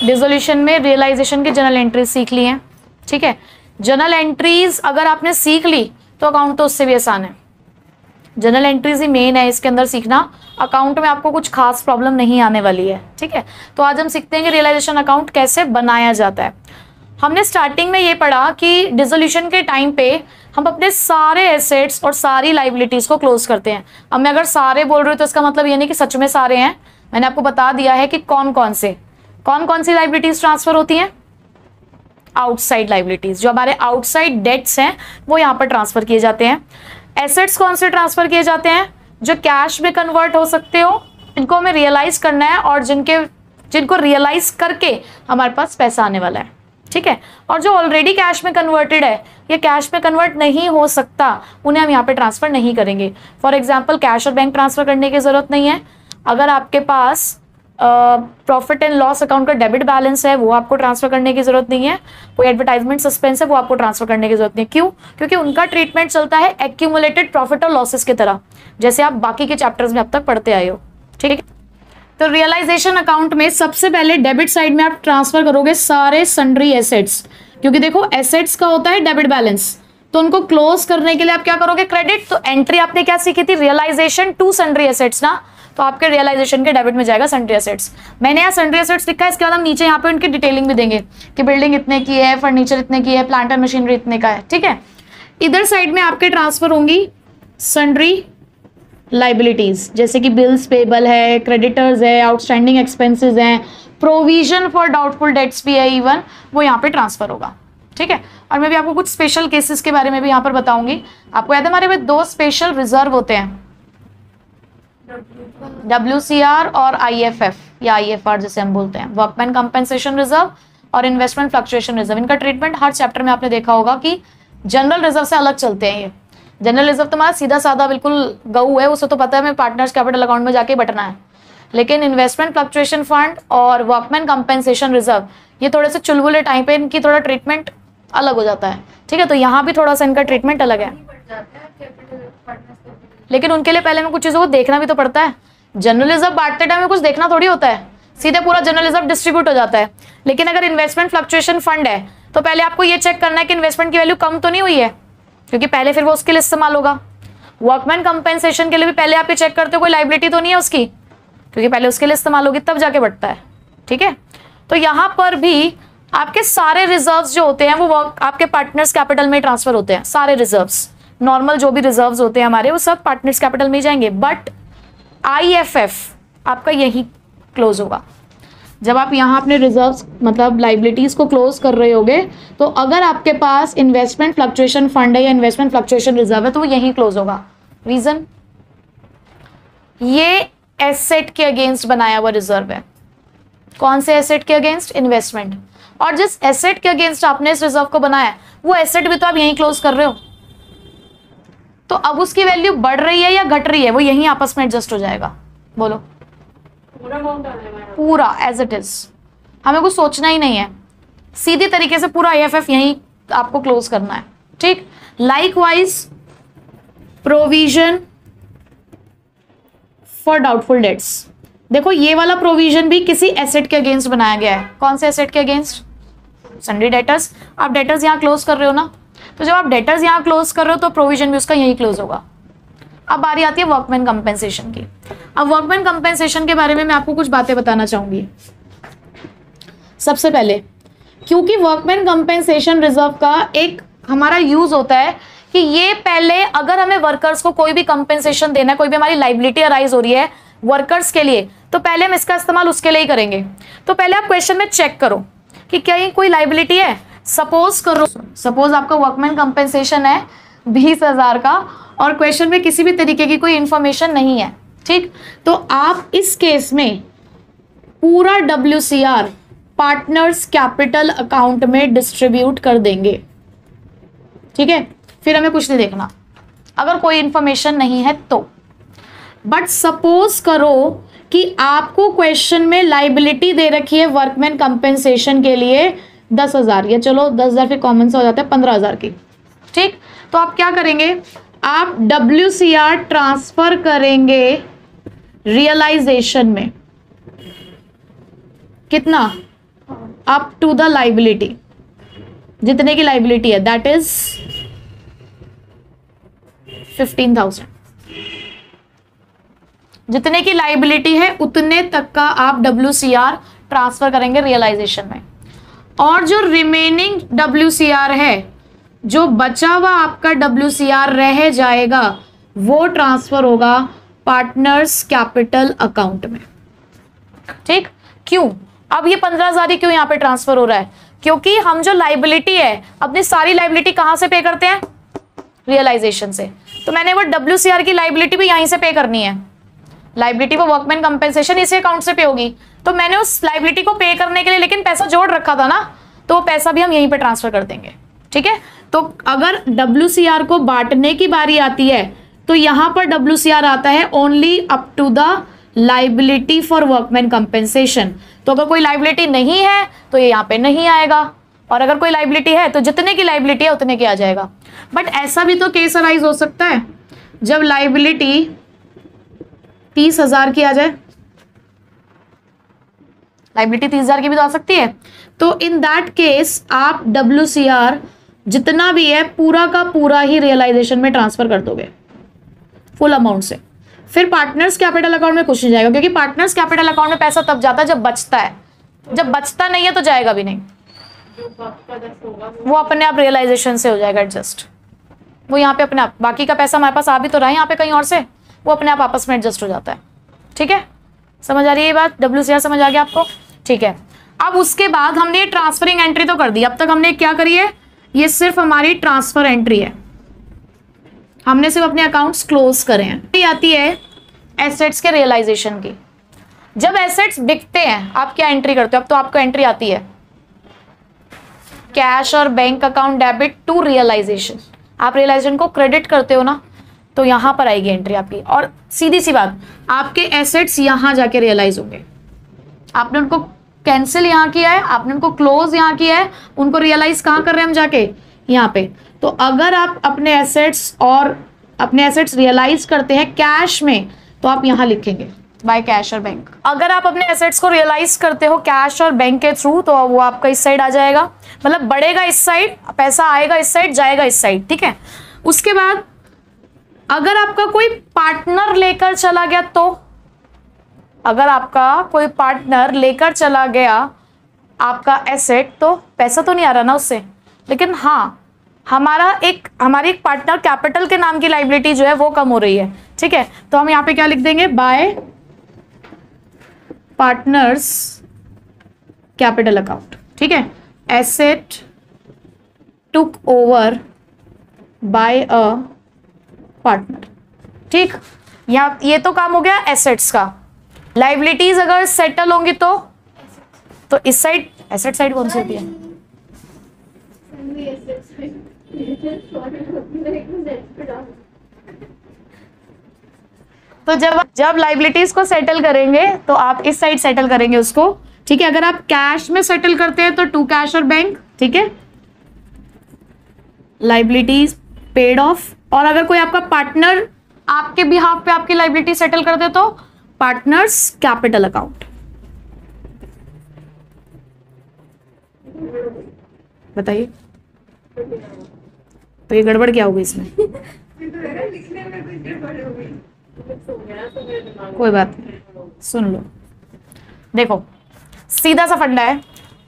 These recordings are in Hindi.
डिसोल्यूशन में रियलाइजेशन की जनरल एंट्रीज सीख ली हैं, ठीक है। जनरल एंट्रीज अगर आपने सीख ली तो अकाउंट तो उससे भी आसान है। जनरल एंट्रीज ही मेन है इसके अंदर सीखना, अकाउंट में आपको कुछ खास प्रॉब्लम नहीं आने वाली है, ठीक है। तो आज हम सीखते हैं कि रियलाइजेशन अकाउंट कैसे बनाया जाता है। हमने स्टार्टिंग में ये पढ़ा कि डिसोल्यूशन के टाइम पे हम अपने सारे एसेट्स और सारी लाइबिलिटीज को क्लोज करते हैं। अब मैं अगर सारे बोल रही हूँ तो इसका मतलब ये नहीं कि सच में सारे हैं, मैंने आपको बता दिया है कि कौन कौन सी लाइबिलिटीज ट्रांसफर होती हैं। आउटसाइड लाइबिलिटीज, जो हमारे आउटसाइड डेट्स हैं वो यहाँ पर ट्रांसफर किए जाते हैं। एसेट्स कौन से ट्रांसफर किए जाते हैं? जो कैश में कन्वर्ट हो सकते हो, इनको हमें रियलाइज करना है और जिनको रियलाइज करके हमारे पास पैसा आने वाला है, ठीक है। और जो ऑलरेडी कैश में कन्वर्टेड है या कैश में कन्वर्ट नहीं हो सकता, उन्हें हम यहाँ पे ट्रांसफर नहीं करेंगे। फॉर एग्जाम्पल कैश और बैंक ट्रांसफर करने की जरूरत नहीं है। अगर आपके पास प्रॉफिट एंड लॉस अकाउंट का डेबिट बैलेंस है वो आपको ट्रांसफर करने की जरूरत नहीं है। कोई एडवर्टाइजमेंट सस्पेंस है वो आपको ट्रांसफर करने की जरूरत नहीं है। क्यों? क्योंकि उनका ट्रीटमेंट चलता है एक्यूमुलेटेड प्रॉफिट और लॉसेस की तरह, जैसे आप बाकी के चैप्टर्स में अब तक पढ़ते आए हो, ठीक है। तो रियलाइजेशन अकाउंट में सबसे पहले डेबिट साइड में आप ट्रांसफर करोगे सारे सन्ड्री एसेट्स, क्योंकि देखो एसेट्स का होता है डेबिट बैलेंस, तो उनको क्लोज करने के लिए आप क्या करोगे? क्रेडिट। तो एंट्री आपने क्या सीखी थी? रियलाइजेशन टू सन्ड्री एसेट्स ना, तो आपके रियलाइजेशन के डेबिट में जाएगा सन्ड्री एसेट्स। मैंने यहाँ सन्ड्री एसेट्स लिखा है, इसके बाद हम नीचे यहाँ पे उनकी डिटेलिंग भी देंगे कि बिल्डिंग इतने की है, फर्नीचर इतने की है, प्लांट एंड मशीनरी इतने का है, ठीक है। इधर साइड में आपके ट्रांसफर होंगी सन्ड्री लाइबिलिटीज, जैसे कि बिल्स पेबल है, क्रेडिटर्स है, आउटस्टैंडिंग एक्सपेंसेस हैं, प्रोविजन फॉर डाउटफुल डेट्स भी है, इवन वो यहाँ पे ट्रांसफर होगा, ठीक है। और मैं भी आपको कुछ स्पेशल केसेस के बारे में भी यहाँ पर बताऊंगी। आपको याद है हमारे में दो स्पेशल रिजर्व होते हैं, WCR और IFF या IFR जिसे हम बोलते हैं, वर्कमैन कंपेंसेशन रिजर्व और इन्वेस्टमेंट फ्लक्चुएशन रिजर्व। इनका ट्रीटमेंट हर चैप्टर में आपने देखा होगा कि जनरल रिजर्व से अलग चलते हैं। ये जनरल रिजर्व तो हमारा सीधा साधा बिल्कुल गऊ है, उसे तो पता है हमें पार्टनर्स कैपिटल अकाउंट में जाके बटना है। लेकिन इन्वेस्टमेंट फ्लक्चुएशन फंड और वर्कमैन कंपेंसेशन रिजर्व ये थोड़े से चुलबुले टाइम पे इनकी थोड़ा ट्रीटमेंट अलग हो जाता है, ठीक है। तो यहाँ भी थोड़ा सा इनका ट्रीटमेंट अलग है, लेकिन उनके लिए पहले हमें कुछ चीजों को देखना भी तो पड़ता है। जनरल रिजर्व बांटते टाइम में कुछ देखना थोड़ी होता है, सीधे पूरा जनरल रिजर्व डिस्ट्रीब्यूट हो जाता है। लेकिन अगर इन्वेस्टमेंट फ्लक्चुएशन फंड है तो पहले आपको ये चेक करना है कि इन्वेस्टमेंट की वैल्यू कम तो नहीं हुई है, क्योंकि पहले फिर वो उसके लिए इस्तेमाल होगा। वर्कमैन कंपेंसेशन के लिए भी पहले आप ये चेक करते हो कोई लाइबिलिटी तो नहीं है उसकी, क्योंकि पहले उसके लिए इस्तेमाल होगी तब जाके बढ़ता है, ठीक है। तो यहाँ पर भी आपके सारे रिजर्व्स जो होते हैं वो आपके पार्टनर्स कैपिटल में ट्रांसफर होते हैं। सारे रिजर्व्स, नॉर्मल जो भी रिजर्व्स होते हैं हमारे, वो सब पार्टनर्स कैपिटल में ही जाएंगे। बट IFF आपका यही क्लोज होगा। जब आप यहाँ अपने रिजर्व्स मतलब लाइबिलिटीज को क्लोज कर रहे होगे, तो अगर आपके पास इन्वेस्टमेंट फ्लक्चुएशन फंड है या इन्वेस्टमेंट फ्लक्चुएशन रिजर्व है तो वो यही क्लोज होगा। रीजन, ये एसेट के अगेंस्ट बनाया हुआ रिजर्व है। कौन से एसेट के अगेंस्ट? इन्वेस्टमेंट। और जिस एसेट के अगेंस्ट आपने इस रिजर्व को बनाया वो एसेट भी तो आप यहीं क्लोज कर रहे हो, तो अब उसकी वैल्यू बढ़ रही है या घट रही है वो यहीं आपस में एडजस्ट हो जाएगा। बोलो, पूरा एज इट इज, हमें कुछ सोचना ही नहीं है, सीधी तरीके से पूरा IFF यहीं आपको क्लोज करना है, ठीक। Likewise provision for doubtful debts, देखो ये वाला प्रोविजन भी किसी एसेट के अगेंस्ट बनाया गया है। कौन से एसेट के अगेंस्ट? Sundry debtors. आप डेटर्स यहाँ क्लोज कर रहे हो ना, तो जब आप डेटर्स यहाँ क्लोज कर रहे हो तो प्रोविजन भी उसका यही क्लोज होगा। अब बारी आती है वर्कमैन कंपेंसेशन की। अब वर्कमैन कंपेंसेशन के बारे में मैं आपको कुछ बातें बताना चाहूंगी। सबसे पहले, क्योंकि वर्कमैन कंपेंसेशन रिजर्व का एक हमारा यूज होता है कि ये पहले अगर हमें वर्कर्स को कोई भी कंपेंसेशन देना है, कोई भी हमारी लाइबिलिटी अराइज हो रही है वर्कर्स के लिए, तो पहले हम इसका इस्तेमाल उसके लिए ही करेंगे। तो पहले आप क्वेश्चन में चेक करो कि क्या कोई लाइबिलिटी है। सपोज आपका वर्कमैन कंपेंसेशन है 20,000 का और क्वेश्चन में किसी भी तरीके की कोई इंफॉर्मेशन नहीं है, ठीक। तो आप इस केस में पूरा WCR पार्टनर्स कैपिटल अकाउंट में डिस्ट्रीब्यूट कर देंगे, ठीक है। फिर हमें कुछ नहीं देखना अगर कोई इंफॉर्मेशन नहीं है तो। बट सपोज करो कि आपको क्वेश्चन में लाइबिलिटी दे रखी है वर्कमैन कंपेंसेशन के लिए 10,000, या चलो 10,000 फिर कॉमन से हो जाता है 15,000 की, ठीक। तो आप क्या करेंगे? आप WCR ट्रांसफर करेंगे रियलाइजेशन में। कितना? अप टू द लाइबिलिटी, जितने की लाइबिलिटी है दैट इज 15,000। जितने की लाइबिलिटी है उतने तक का आप WCR ट्रांसफर करेंगे रियलाइजेशन में, और जो रिमेनिंग WCR है, जो बचा हुआ आपका WCR रह जाएगा, वो ट्रांसफर होगा पार्टनर्स कैपिटल अकाउंट में। ठीक, क्यों अब ये 15,000 ही क्यों यहां पे ट्रांसफर हो रहा है? क्योंकि हम जो लाइबिलिटी है, अपनी सारी लाइबिलिटी कहां से पे करते हैं? रियलाइजेशन से। तो मैंने वो WCR की लाइबिलिटी भी यहीं से पे करनी है। लाइबिलिटी फॉर वर्कमैन कंपेंसेशन इसी अकाउंट से पे होगी, तो मैंने उस लाइबिलिटी को पे करने के लिए लेकिन पैसा जोड़ रखा था ना, तो वो पैसा भी हम यहीं पे ट्रांसफर कर देंगे। ठीक है, तो अगर WCR को बांटने की बारी आती है तो यहां पर WCR आता है only up to the liability for workman compensation. तो अगर कोई लाइबिलिटी नहीं है तो ये यहां पे नहीं आएगा, और अगर कोई लाइबिलिटी है तो जितने की लाइबिलिटी है उतने की आ जाएगा। बट ऐसा भी तो केस अराइज हो सकता है जब लाइबिलिटी 30,000 की आ जाए, लाइबिलिटी 30,000 की भी तो आ सकती है। तो इन दैट केस आप WCR जितना भी है पूरा का पूरा ही रियलाइजेशन में ट्रांसफर कर दोगे फुल अमाउंट से। फिर पार्टनर्स कैपिटल अकाउंट में कुछ नहीं जाएगा, क्योंकि पार्टनर्स कैपिटल अकाउंट में पैसा तब जाता है जब बचता है, जब बचता नहीं है तो जाएगा भी नहीं, वो अपने आप रियलाइजेशन से हो जाएगा एडजस्ट। वो यहाँ पे अपने आप, बाकी का पैसा हमारे पास आ भी तो रहा है यहाँ पे कहीं और से, वो अपने आप आपस में एडजस्ट हो जाता है। ठीक है, समझ आ रही है ये बात? WCR समझ आ गया आपको? ठीक है, अब उसके बाद हमने ये ट्रांसफरिंग एंट्री तो कर दी। अब तक हमने क्या करी है? ये सिर्फ हमारी ट्रांसफर एंट्री है, हमने सिर्फ अपने अकाउंट्स क्लोज करे हैं। ये आती है एसेट्स के रियलाइजेशन की। जब एसेट्स बिकते हैं आप क्या एंट्री करते हो? अब तो आपको एंट्री आती है कैश और bank account debit to realisation. आप रियलाइजेशन को क्रेडिट करते हो ना, तो यहां पर आएगी एंट्री आपकी। और सीधी सी बात, आपके एसेट्स यहां जाके रियलाइज होंगे। आपने उनको कैंसिल यहां किया है, आपने उनको क्लोज यहां किया है, उनको रियलाइज कहां कर रहे हैं हम जाके? यहां पे। तो अगर आप अपने एसेट्स रियलाइज करते हैं कैश में, तो आप यहां लिखेंगे बाय कैश और बैंक। अगर आप अपने एसेट्स को रियलाइज करते हो कैश और बैंक के थ्रू, तो वो आपका इस साइड आ जाएगा, मतलब बढ़ेगा इस साइड, पैसा आएगा इस साइड, जाएगा इस साइड। ठीक है, उसके बाद अगर आपका कोई पार्टनर लेकर चला गया, तो अगर आपका कोई पार्टनर लेकर चला गया आपका एसेट, तो पैसा तो नहीं आ रहा ना उससे, लेकिन हाँ हमारी एक पार्टनर कैपिटल के नाम की लाइबिलिटी जो है वो कम हो रही है। ठीक है, तो हम यहाँ पे क्या लिख देंगे? Bye partners capital account. ठीक है, asset took over by a partner. ठीक, यहाँ ये तो काम हो गया एसेट्स का। लाइबिलिटीज अगर सेटल होंगी तो इस साइड, एसेट साइड कौन सी होती है? तो जब लाइबिलिटीज को सेटल करेंगे तो आप इस साइड सेटल करेंगे उसको। ठीक है, अगर आप कैश में सेटल करते हैं तो टू कैश और बैंक। ठीक है, लाइबिलिटीज पेड ऑफ। और अगर कोई आपका पार्टनर आपके बिहाफ पे आपकी लाइबिलिटी सेटल कर दे तो पार्टनर्स कैपिटल अकाउंट। बताइए, तो ये गड़बड़ क्या होगी इसमें? कोई बात नहीं, सुन लो। देखो सीधा सा फंडा है,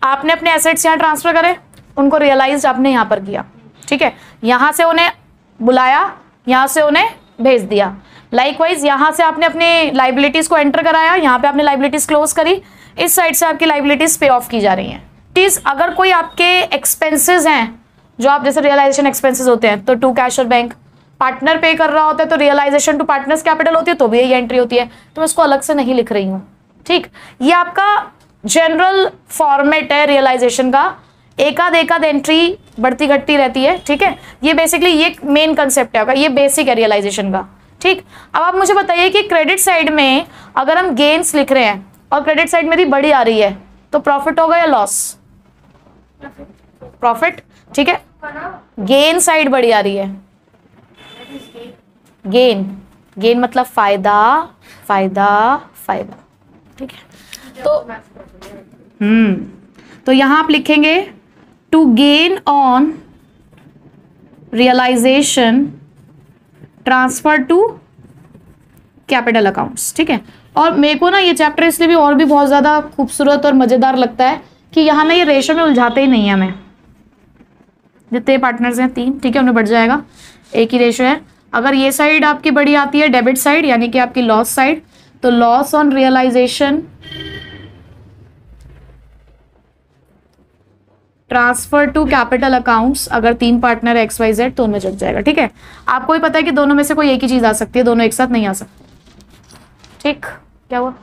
आपने अपने एसेट्स यहां ट्रांसफर करे, उनको रियलाइज आपने यहां पर किया। ठीक है, यहां से उन्हें बुलाया, यहां से उन्हें भेज दिया। लाइकवाइज यहां से आपने अपने लाइबिलिटीज को एंटर कराया, यहां पे आपने लाइबिलिटीज क्लोज करी, इस साइड से आपकी लाइबिलिटीज पे ऑफ की जा रही हैं। चीज अगर कोई आपके एक्सपेंसेस हैं जो आप जैसे रियलाइजेशन एक्सपेंसेस होते हैं, तो टू कैश और बैंक। पार्टनर पे कर रहा होता है तो रियलाइजेशन टू पार्टनर्स कैपिटल होती है, तो भी यही एंट्री होती है। तो मैं इसको अलग से नहीं लिख रही हूँ। ठीक, ये आपका जनरल फॉर्मेट है रियलाइजेशन का, एकाध एंट्री बढ़ती घटती रहती है। ठीक है, ये बेसिकली ये मेन कंसेप्ट है आपका, ये बेसिक है रियलाइजेशन का। ठीक, अब आप मुझे बताइए कि क्रेडिट साइड में अगर हम गेन्स लिख रहे हैं और क्रेडिट साइड मेरी बड़ी आ रही है, तो प्रॉफिट होगा या लॉस? प्रॉफिट। ठीक है, गेन साइड बड़ी आ रही है, गेन मतलब फायदा फायदा फायदा। ठीक है, तो यहां आप लिखेंगे to gain on realisation transfer to capital accounts. ठीक है, और मेरे को ना ये चैप्टर इसलिए भी और भी बहुत ज्यादा खूबसूरत और मजेदार लगता है कि यहाँ ना ये रेशो में उलझाते ही नहीं है हमें। जितने पार्टनर्स हैं 3, ठीक है, उन्हें बढ़ जाएगा, एक ही रेशो है। अगर ये साइड आपकी बड़ी आती है डेबिट साइड यानी कि आपकी लॉस साइड, तो loss on realisation transfer to capital accounts, अगर 3 पार्टनर एक्स वाई जेड तो उनमें जुड़ जाएगा। ठीक है, आपको भी पता है कि दोनों में से कोई एक ही चीज आ सकती है, दोनों एक साथ नहीं आ सकती। ठीक, क्या हुआ?